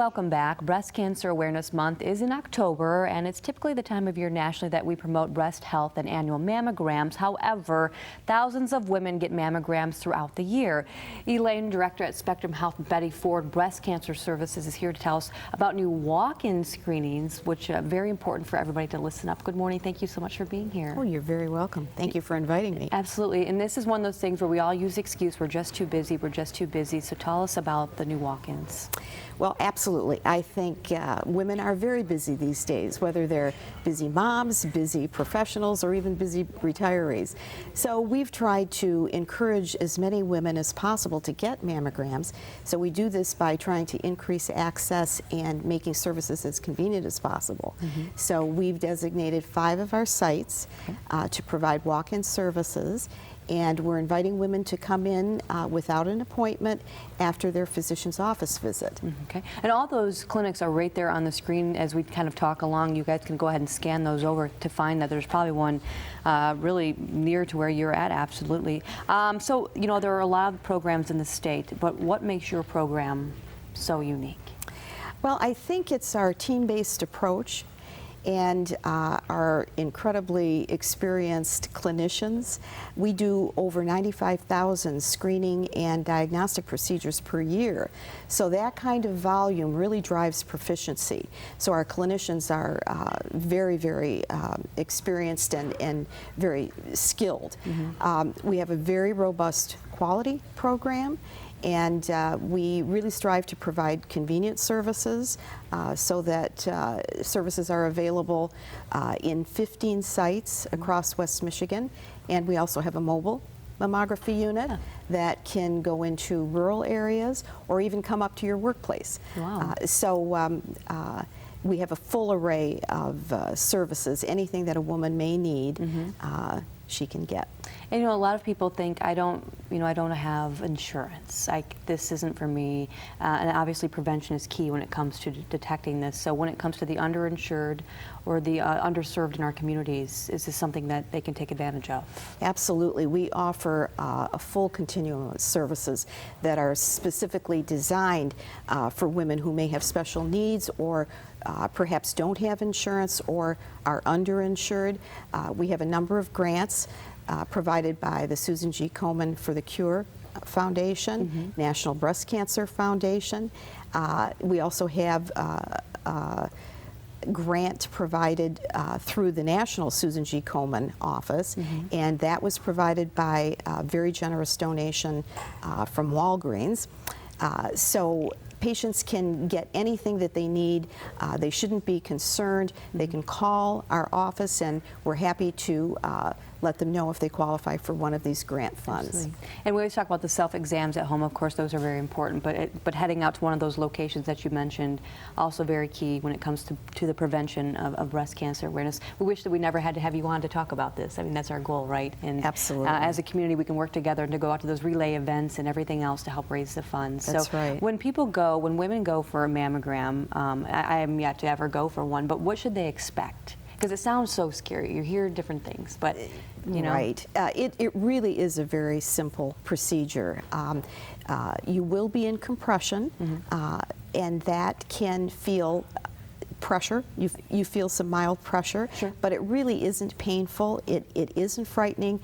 Welcome back. Breast Cancer Awareness Month is in October, and it's typically the time of year nationally that we promote breast health and annual mammograms. However, thousands of women get mammograms throughout the year. Elaine, Director at Spectrum Health Betty Ford Breast Cancer Services, is here to tell us about new walk-in screenings, which are very important for everybody to listen up. Good morning. Thank you so much for being here. Oh, you're very welcome. Thank you for inviting me. Absolutely. And this is one of those things where we all use the excuse, we're just too busy, we're just too busy. So tell us about the new walk-ins. Well, absolutely. I think women are very busy these days, whether they're busy moms, busy professionals, or even busy retirees. So we've tried to encourage as many women as possible to get mammograms. So we do this by trying to increase access and making services as convenient as possible. So we've designated 5 of our sites to provide walk-in services. And we're inviting women to come in without an appointment after their physician's office visit. Okay. And all those clinics are right there on the screen as we kind of talk along. You guys can go ahead and scan those over to find that there's probably one really near to where you're at, absolutely. So, you know, there are a lot of programs in the state, but what makes your program so unique? Well, I think it's our team-based approach and our incredibly experienced clinicians. We do over 95,000 screening and diagnostic procedures per year. So that kind of volume really drives proficiency. So our clinicians are very, very experienced and very skilled. We have a very robust quality program, and we really strive to provide convenient services so that services are available in 15 sites across West Michigan. And we also have a mobile mammography unit that can go into rural areas or even come up to your workplace. Wow. We have a full array of services. Anything that a woman may need, she can get. And you know, a lot of people think, I don't have insurance. This isn't for me. And obviously prevention is key when it comes to detecting this. So when it comes to the underinsured or the underserved in our communities, is this something that they can take advantage of? Absolutely. We offer a full continuum of services that are specifically designed for women who may have special needs or perhaps don't have insurance or are underinsured. We have a number of grants provided by the Susan G. Komen for the Cure Foundation, National Breast Cancer Foundation. We also have a grant provided through the National Susan G. Komen office, and that was provided by a very generous donation from Walgreens. So patients can get anything that they need. They shouldn't be concerned. They can call our office, and we're happy to let them know if they qualify for one of these grant funds. Absolutely. And we always talk about the self-exams at home. Of course, those are very important, but heading out to one of those locations that you mentioned, also very key when it comes to the prevention of breast cancer awareness. We wish that we never had to have you on to talk about this. I mean, that's our goal, right? And absolutely. As a community, we can work together to go out to those relay events and everything else to help raise the funds. That's right. When women go for a mammogram, I am yet to ever go for one, but what should they expect? Because it sounds so scary. You hear different things, but you know. Right. It really is a very simple procedure. You will be in compression, and that can feel pressure. You feel some mild pressure, but it really isn't painful. It isn't frightening.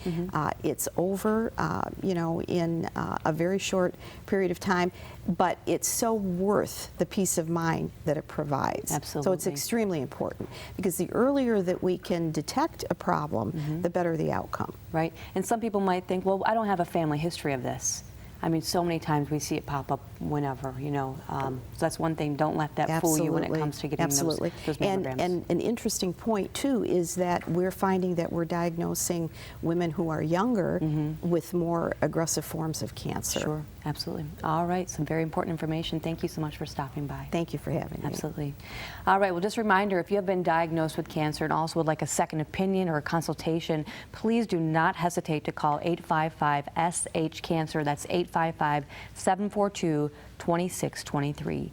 It's over, you know, in a very short period of time, but it's so worth the peace of mind that it provides. Absolutely. So it's extremely important, because the earlier that we can detect a problem, the better the outcome. Right. And some people might think, well, I don't have a family history of this. I mean, so many times we see it pop up whenever, you know. So that's one thing. Don't let that fool you when it comes to getting those mammograms. And an interesting point, too, is that we're finding that we're diagnosing women who are younger with more aggressive forms of cancer. Sure, absolutely. All right, some very important information. Thank you so much for stopping by. Thank you for having me. Absolutely. All right, well, just a reminder, if you have been diagnosed with cancer and also would like a second opinion or a consultation, please do not hesitate to call 855-SH-CANCER. That's 855-742-2623.